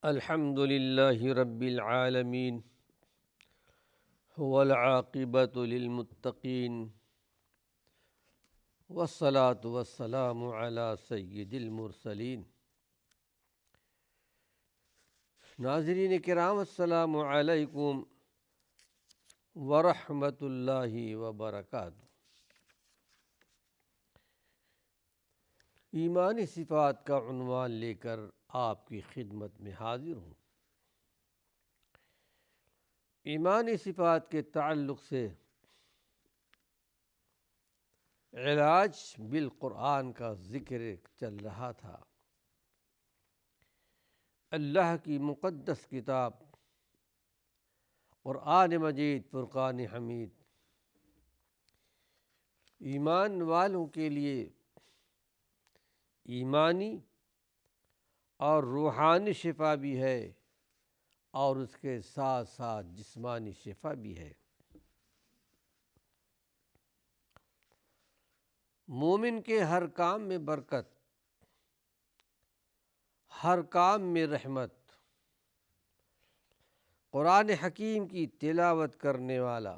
الحمد للہ رب العالمین والعاقبۃ للمتقین والصلاة والسلام علی سید المرسلین۔ ناظرین کرام، السلام علیکم ورحمۃ اللہ وبرکاتہ۔ ایمانی صفات کا عنوان لے کر آپ کی خدمت میں حاضر ہوں۔ ایمانی صفات کے تعلق سے علاج بالقرآن کا ذکر چل رہا تھا۔ اللہ کی مقدس کتاب قرآن مجید، فرقان حمید، ایمان والوں کے لیے ایمانی اور روحانی شفا بھی ہے، اور اس کے ساتھ ساتھ جسمانی شفا بھی ہے۔ مومن کے ہر کام میں برکت، ہر کام میں رحمت، قرآن حکیم کی تلاوت کرنے والا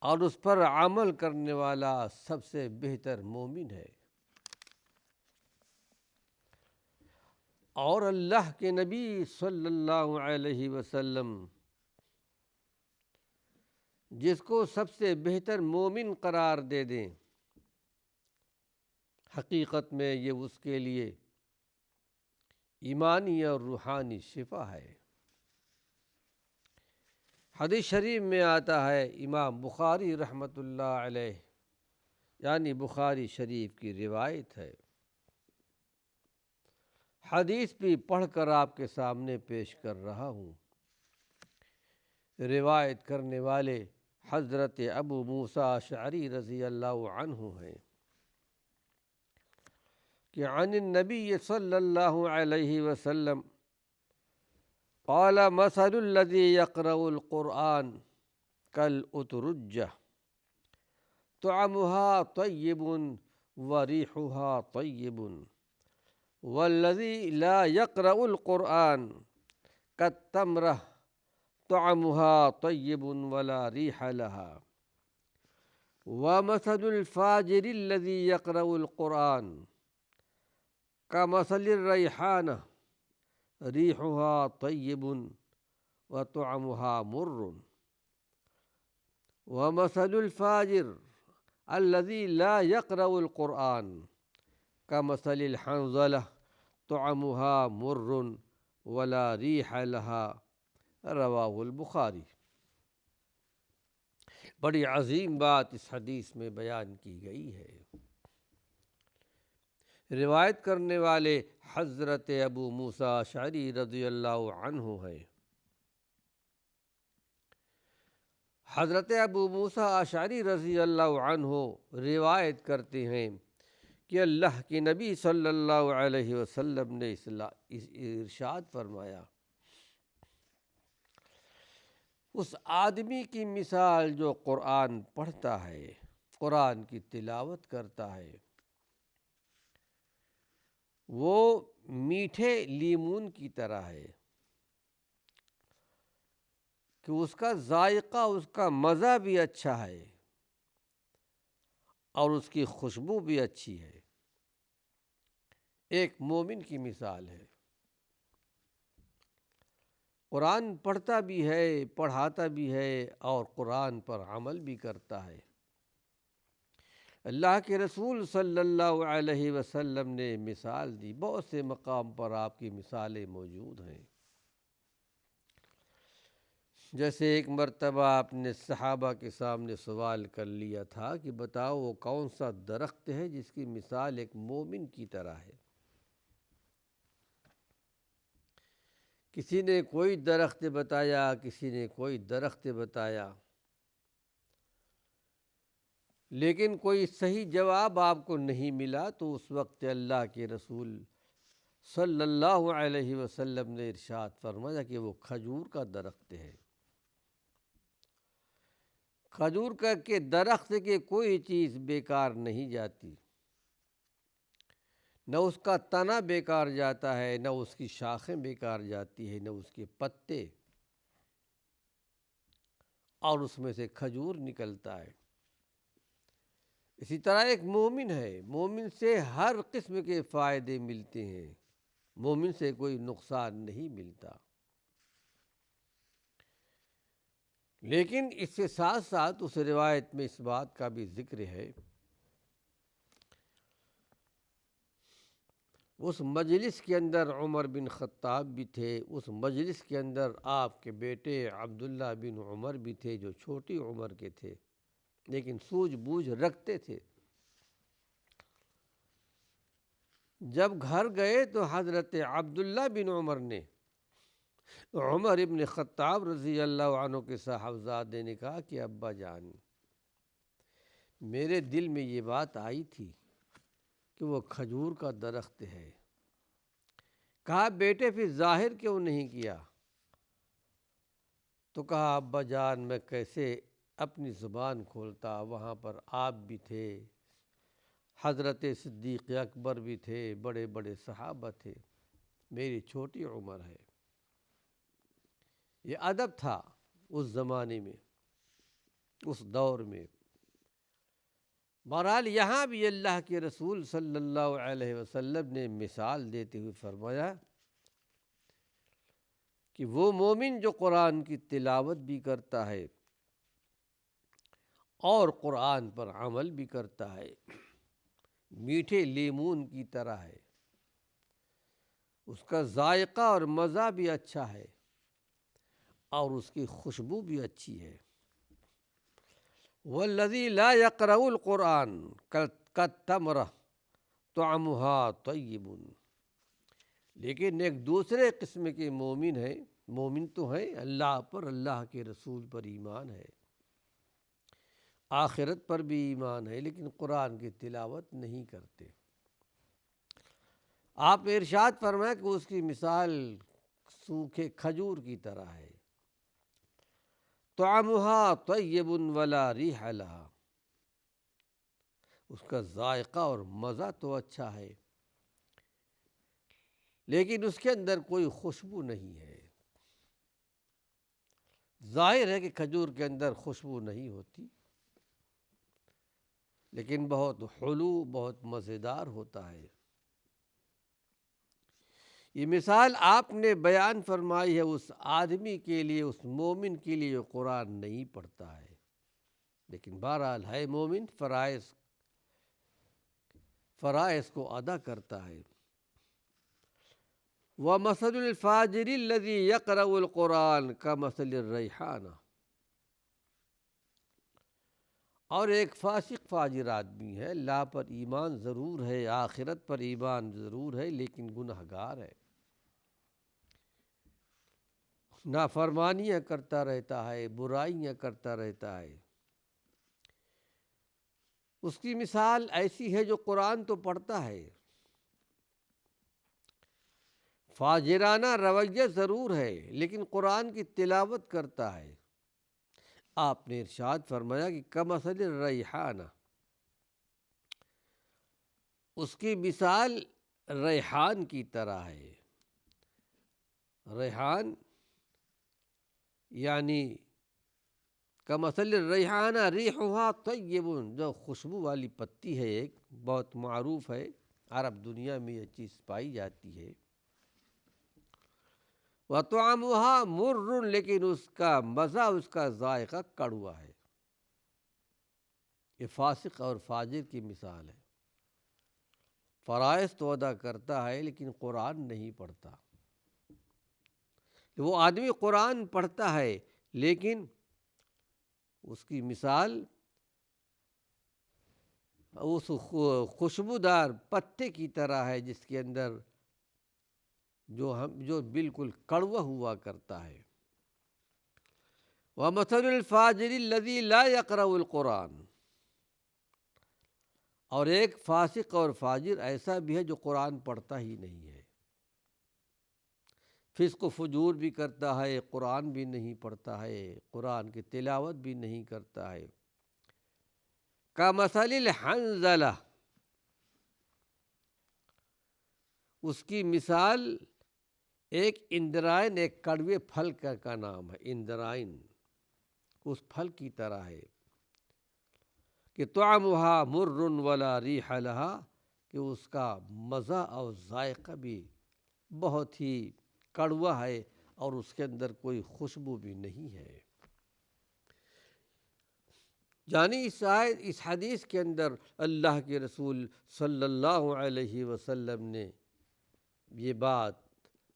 اور اس پر عمل کرنے والا سب سے بہتر مومن ہے۔ اور اللہ کے نبی صلی اللہ علیہ وسلم جس کو سب سے بہتر مومن قرار دے دیں، حقیقت میں یہ اس کے لیے ایمانی اور روحانی شفا ہے۔ حدیث شریف میں آتا ہے، امام بخاری رحمۃ اللہ علیہ یعنی بخاری شریف کی روایت ہے، حدیث بھی پڑھ کر آپ کے سامنے پیش کر رہا ہوں۔ روایت کرنے والے حضرت ابو موسیٰ اشعری رضی اللہ عنہ ہیں کہ عن النبی صلی اللہ علیہ وسلم قال مثل الذي يقرأ القرآن كالأترجة طعمها طيب وريحها طيب والذي لا يقرأ القرآن كالتمرة طعمها طيب ولا ريح لها ومثل الفاجر الذي يقرأ القرآن كمثل الريحانة ريحها طيب وطعمها مر ومثل الفاجر الذي لا يقرأ القرآن كمثل الحنظلة طعمها مر ولا ريح لها رواہ البخاری۔ بڑی عظیم بات اس حدیث میں بیان کی گئی ہے۔ روایت کرنے والے حضرت ابو موسیٰ اشعری رضی اللہ عنہ ہیں۔ حضرت ابو موسیٰ اشعری رضی اللہ عنہ روایت کرتے ہیں کہ اللہ کے نبی صلی اللہ علیہ وسلم نے ارشاد فرمایا، اس آدمی کی مثال جو قرآن پڑھتا ہے، قرآن کی تلاوت کرتا ہے، وہ میٹھے لیمون کی طرح ہے کہ اس کا ذائقہ، اس کا مزہ بھی اچھا ہے اور اس کی خوشبو بھی اچھی ہے۔ ایک مومن کی مثال ہے، قرآن پڑھتا بھی ہے، پڑھاتا بھی ہے اور قرآن پر عمل بھی کرتا ہے۔ اللہ کے رسول صلی اللہ علیہ وسلم نے مثال دی، بہت سے مقام پر آپ کی مثالیں موجود ہیں۔ جیسے ایک مرتبہ آپ نے صحابہ کے سامنے سوال کر لیا تھا کہ بتاؤ وہ کون سا درخت ہے جس کی مثال ایک مومن کی طرح ہے؟ کسی نے کوئی درخت بتایا، کسی نے کوئی درخت بتایا، لیکن کوئی صحیح جواب آپ کو نہیں ملا، تو اس وقت اللہ کے رسول صلی اللہ علیہ وسلم نے ارشاد فرمایا کہ وہ کھجور کا درخت ہے۔ کھجور کا کہ درخت کے کوئی چیز بیکار نہیں جاتی، نہ اس کا تنا بیکار جاتا ہے، نہ اس کی شاخیں بیکار جاتی ہے، نہ اس کے پتے، اور اس میں سے کھجور نکلتا ہے۔ اسی طرح ایک مومن ہے، مومن سے ہر قسم کے فائدے ملتے ہیں، مومن سے کوئی نقصان نہیں ملتا۔ لیکن اس کے ساتھ ساتھ اس روایت میں اس بات کا بھی ذکر ہے، اس مجلس کے اندر عمر بن خطاب بھی تھے، اس مجلس کے اندر آپ کے بیٹے عبداللہ بن عمر بھی تھے، جو چھوٹی عمر کے تھے لیکن سوجھ بوجھ رکھتے تھے۔ جب گھر گئے تو حضرت عبداللہ بن عمر نے عمر ابن خطاب رضی اللہ عنہ کے صاحبزادے نے کہا کہ ابا جان، میرے دل میں یہ بات آئی تھی کہ وہ کھجور کا درخت ہے۔ کہا بیٹے پھر ظاہر کیوں نہیں کیا؟ تو کہا ابا جان میں کیسے اپنی زبان کھولتا، وہاں پر آپ بھی تھے، حضرت صدیق اکبر بھی تھے، بڑے بڑے صحابہ تھے، میری چھوٹی عمر ہے۔ یہ ادب تھا اس زمانے میں، اس دور میں۔ بہرحال یہاں بھی اللہ کے رسول صلی اللہ علیہ وسلم نے مثال دیتے ہوئے فرمایا کہ وہ مومن جو قرآن کی تلاوت بھی کرتا ہے اور قرآن پر عمل بھی کرتا ہے، میٹھے لیمون کی طرح ہے، اس کا ذائقہ اور مزہ بھی اچھا ہے اور اس کی خوشبو بھی اچھی ہے۔ والذی لا یقرأ القرآن کالتمرہ طعمها طیب۔ لیکن ایک دوسرے قسم کے مومن ہیں، مومن تو ہیں، اللہ پر، اللہ کے رسول پر ایمان ہے، آخرت پر بھی ایمان ہے، لیکن قرآن کی تلاوت نہیں کرتے۔ آپ نے ارشاد فرمایا کہ اس کی مثال سوکھے کھجور کی طرح ہے، طعمها طیب ولا ریح لها، اس کا ذائقہ اور مزہ تو اچھا ہے لیکن اس کے اندر کوئی خوشبو نہیں ہے۔ ظاہر ہے کہ کھجور کے اندر خوشبو نہیں ہوتی، لیکن بہت حلو، بہت مزیدار ہوتا ہے۔ یہ مثال آپ نے بیان فرمائی ہے اس آدمی کے لیے، اس مومن کے لیے جو قرآن نہیں پڑھتا ہے لیکن بہرحال ہے مومن، فرائض کو ادا کرتا ہے۔ وَمَثَلُ الْفَاجِرِ الَّذِي يَقْرَأُ الْقُرْآنَ كَمَثَلِ الرَّيْحَانَةِ، اور ایک فاسق فاجر آدمی ہے، اللہ پر ایمان ضرور ہے، آخرت پر ایمان ضرور ہے، لیکن گنہگار ہے، نافرمانیاں کرتا رہتا ہے، برائیاں کرتا رہتا ہے۔ اس کی مثال ایسی ہے جو قرآن تو پڑھتا ہے، فاجرانہ رویہ ضرور ہے، لیکن قرآن کی تلاوت کرتا ہے۔ آپ نے ارشاد فرمایا کہ کمثل الریحانہ، اس کی مثال ریحان کی طرح ہے۔ ریحان یعنی کمثل الریحانہ ریحها طیب، جو خوشبو والی پتی ہے، ایک بہت معروف ہے، عرب دنیا میں یہ چیز پائی جاتی ہے۔ وطعمها مر، لیکن اس کا مزہ، اس کا ذائقہ کڑوا ہے۔ یہ فاسق اور فاجر کی مثال ہے، فرائض تو ادا کرتا ہے لیکن قرآن نہیں پڑھتا۔ وہ آدمی قرآن پڑھتا ہے لیکن اس کی مثال اس خوشبودار پتے کی طرح ہے جس کے اندر جو بالکل کڑوا ہوا کرتا ہے۔ وَمَثَلُ الْفَاجِرِ الَّذِي لَا يَقْرَأُ الْقُرْآنَ، اور ایک فاسق اور فاجر ایسا بھی ہے جو قرآن پڑھتا ہی نہیں ہے، فسق و فجور بھی کرتا ہے، قرآن بھی نہیں پڑھتا ہے، قرآن کی تلاوت بھی نہیں کرتا ہے۔ کَمَثَلِ الْحَنظَلَةِ، اس کی مثال ایک اندرائن، ایک کڑوے پھل کا نام ہے اندرائن، اس پھل کی طرح ہے کہ طعمها مر ولا ریح لها، کہ اس کا مزہ اور ذائقہ بھی بہت ہی کڑوا ہے اور اس کے اندر کوئی خوشبو بھی نہیں ہے۔ یعنی اس حدیث کے اندر اللہ کے رسول صلی اللہ علیہ وسلم نے یہ بات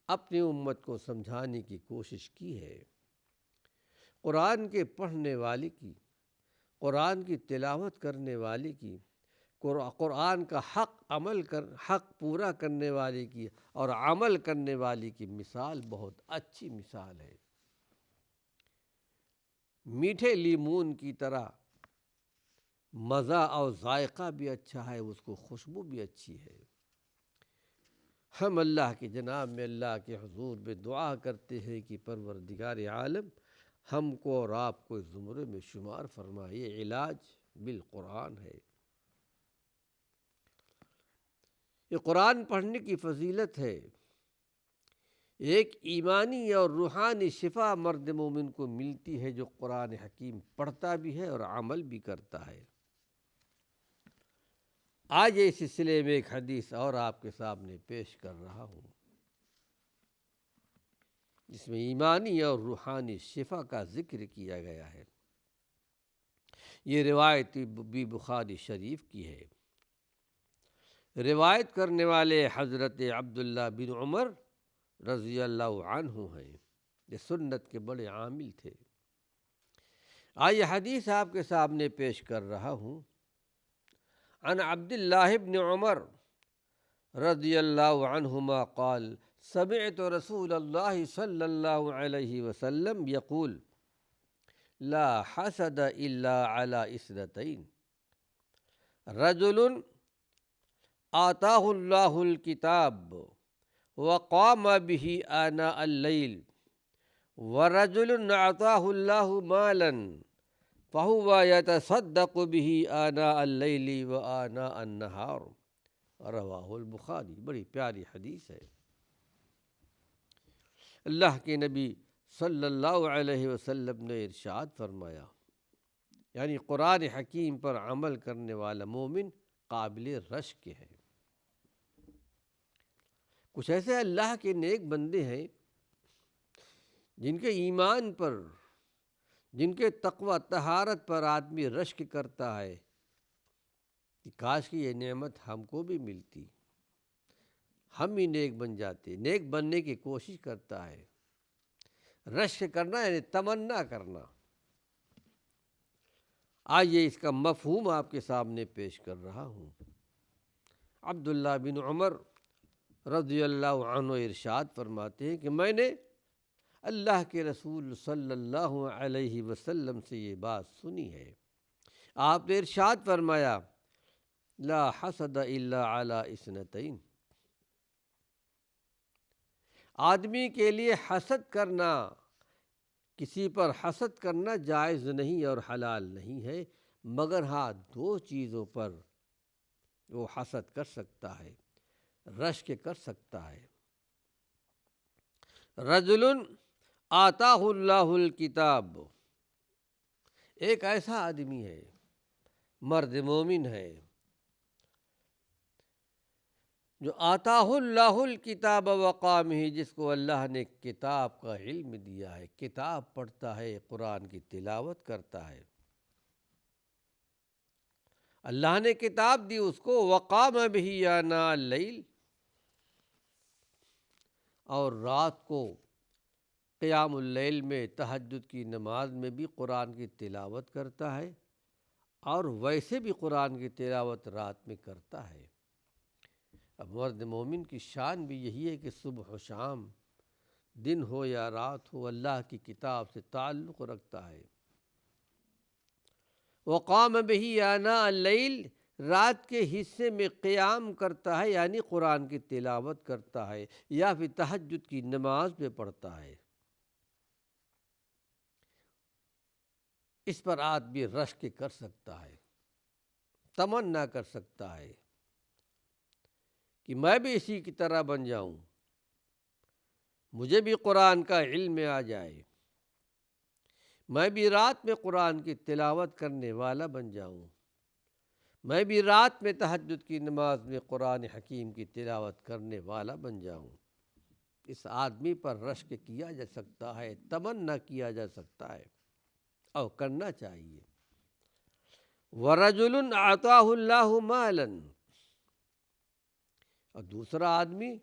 اپنی امت کو سمجھانے کی کوشش کی ہے۔ قرآن کے پڑھنے والے کی، قرآن کی تلاوت کرنے والے کی، قرآن کا حق پورا کرنے والے کی اور عمل کرنے والے کی مثال بہت اچھی مثال ہے۔ میٹھے لیمون کی طرح مزہ اور ذائقہ بھی اچھا ہے، اس کو خوشبو بھی اچھی ہے۔ ہم اللہ کی جناب میں، اللہ کے حضور میں دعا کرتے ہیں کہ پروردگار عالم ہم کو اور آپ کو اس زمرے میں شمار فرمائے۔ یہ علاج بالقرآن ہے۔ یہ قرآن پڑھنے کی فضیلت ہے۔ ایک ایمانی اور روحانی شفا مرد مومن کو ملتی ہے جو قرآن حکیم پڑھتا بھی ہے اور عمل بھی کرتا ہے۔ آج اس سلسلے میں ایک حدیث اور آپ کے سامنے پیش کر رہا ہوں، جس میں ایمانی اور روحانی شفا کا ذکر کیا گیا ہے۔ یہ روایت بھی بخاری شریف کی ہے۔ روایت کرنے والے حضرت عبداللہ بن عمر رضی اللہ عنہ ہیں۔ یہ سنت کے بڑے عامل تھے۔ آئیے حدیث آپ کے سامنے پیش کر رہا ہوں۔ عن عبداللہ بن عمر رضی اللہ عنہما قال سمعت رسول اللہ صلی اللہ علیہ وسلم یقول لا حسد الا على اثنتین، رجل آتاہ اللہ الکتاب وقام به آناء اللیل، ورجل آتاہ اللہ مالا فهو يتصدق به آناء اللیل وآناء النہار، رواہ البخاری۔ بڑی پیاری حدیث ہے۔ اللہ کے نبی صلی اللہ علیہ وسلم نے ارشاد فرمایا، یعنی قرآن حکیم پر عمل کرنے والا مومن قابل رشک ہے۔ کچھ ایسے اللہ کے نیک بندے ہیں جن کے ایمان پر، جن کے تقوی طہارت پر آدمی رشک کرتا ہے کہ کاش کی یہ نعمت ہم کو بھی ملتی، ہم بھی نیک بن جاتے۔ نیک بننے کی کوشش کرتا ہے۔ رشک کرنا یعنی تمنا کرنا۔ آئیے اس کا مفہوم آپ کے سامنے پیش کر رہا ہوں۔ عبداللہ بن عمر رضی اللہ عنہ ارشاد فرماتے ہیں کہ میں نے اللہ کے رسول صلی اللہ علیہ وسلم سے یہ بات سنی ہے۔ آپ نے ارشاد فرمایا لا حسد الا علی اثنتین، آدمی کے لیے حسد کرنا، کسی پر حسد کرنا جائز نہیں اور حلال نہیں ہے، مگر ہاں دو چیزوں پر وہ حسد کر سکتا ہے، رشک کر سکتا ہے۔ رجل آتاہ اللہ الکتاب، ایک ایسا آدمی ہے، مرد مومن ہے، جو آتاہ اللہ الکتاب وقامہ، جس کو اللہ نے کتاب کا علم دیا ہے، کتاب پڑھتا ہے، قرآن کی تلاوت کرتا ہے۔ اللہ نے کتاب دی اس کو، وقام بہ آناء اللیل، اور رات کو قیام اللیل میں، تہجد کی نماز میں بھی قرآن کی تلاوت کرتا ہے، اور ویسے بھی قرآن کی تلاوت رات میں کرتا ہے۔ اب مرد مومن کی شان بھی یہی ہے کہ صبح و شام، دن ہو یا رات ہو، اللہ کی کتاب سے تعلق رکھتا ہے۔ وقام بہ آناء اللیل، رات کے حصے میں قیام کرتا ہے، یعنی قرآن کی تلاوت کرتا ہے یا پھر تہجد کی نماز میں پڑھتا ہے۔ اس پر آدمی رشک کر سکتا ہے، تمنا کر سکتا ہے کہ میں بھی اسی کی طرح بن جاؤں، مجھے بھی قرآن کا علم آ جائے، میں بھی رات میں قرآن کی تلاوت کرنے والا بن جاؤں، میں بھی رات میں تہجد کی نماز میں قرآن حکیم کی تلاوت کرنے والا بن جاؤں۔ اس آدمی پر رشک کیا جا سکتا ہے، تمنا کیا جا سکتا ہے اور کرنا چاہیے۔ وَرَجُلٌ أَعْطَاهُ اللَّهُ مَالًا، اور دوسرا آدمی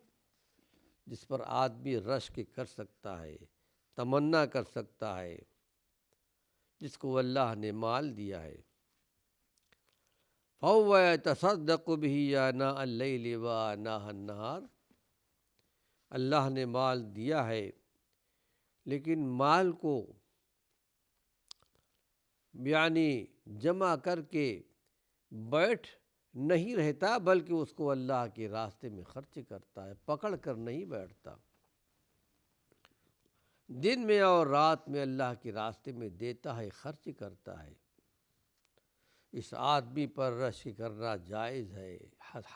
جس پر آدمی رشک کر سکتا ہے، تمنا کر سکتا ہے، جس کو اللہ نے مال دیا ہے، فَهُوَ يَتَصَدَّقُ بِهِ آنَاءَ اللَّيْلِ وَآنَاءَ النَّهَارِ، اللہ نے مال دیا ہے لیکن مال کو یعنی جمع کر کے بیٹھ نہیں رہتا، بلکہ اس کو اللہ کے راستے میں خرچ کرتا ہے، پکڑ کر نہیں بیٹھتا، دن میں اور رات میں اللہ کے راستے میں دیتا ہے، خرچ کرتا ہے۔ اس آدمی پر رشک کرنا جائز ہے،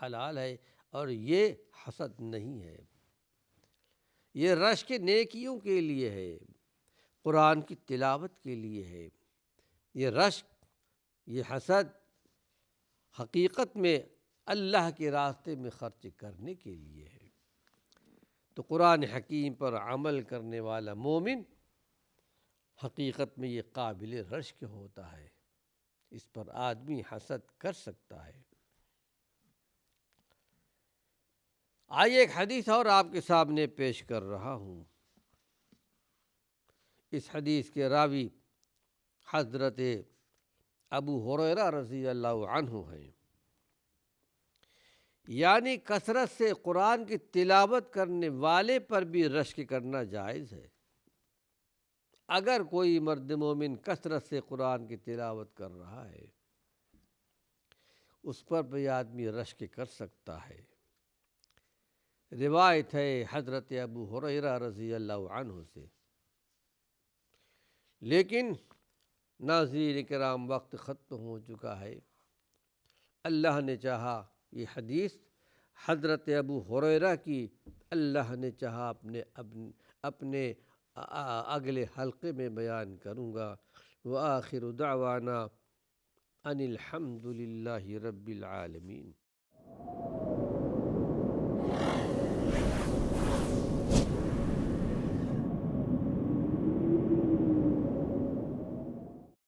حلال ہے، اور یہ حسد نہیں ہے، یہ رشک نیکیوں کے لیے ہے، قرآن کی تلاوت کے لیے ہے۔ یہ رشک، یہ حسد حقیقت میں اللہ کے راستے میں خرچ کرنے کے لیے ہے۔ تو قرآن حکیم پر عمل کرنے والا مومن حقیقت میں یہ قابل رشک ہوتا ہے، اس پر آدمی حسد کر سکتا ہے۔ آئیے ایک حدیث اور آپ کے سامنے پیش کر رہا ہوں۔ اس حدیث کے راوی حضرت ابو ہریرہ رضی اللہ عنہ ہیں، یعنی کثرت سے قرآن کی تلاوت کرنے والے پر بھی رشک کرنا جائز ہے۔ اگر کوئی مرد مومن کثرت سے قرآن کی تلاوت کر رہا ہے، اس پر بھی آدمی رشک کر سکتا ہے۔ روایت ہے حضرت ابو ہریرہ رضی اللہ عنہ سے۔ لیکن ناظرین کرام، وقت ختم ہو چکا ہے۔ اللہ نے چاہا یہ حدیث حضرت ابو ہریرہ کی اللہ نے چاہا اپنے اگلے حلقے میں بیان کروں گا۔ وآخر دعوانا ان الحمد للہ رب العالمین۔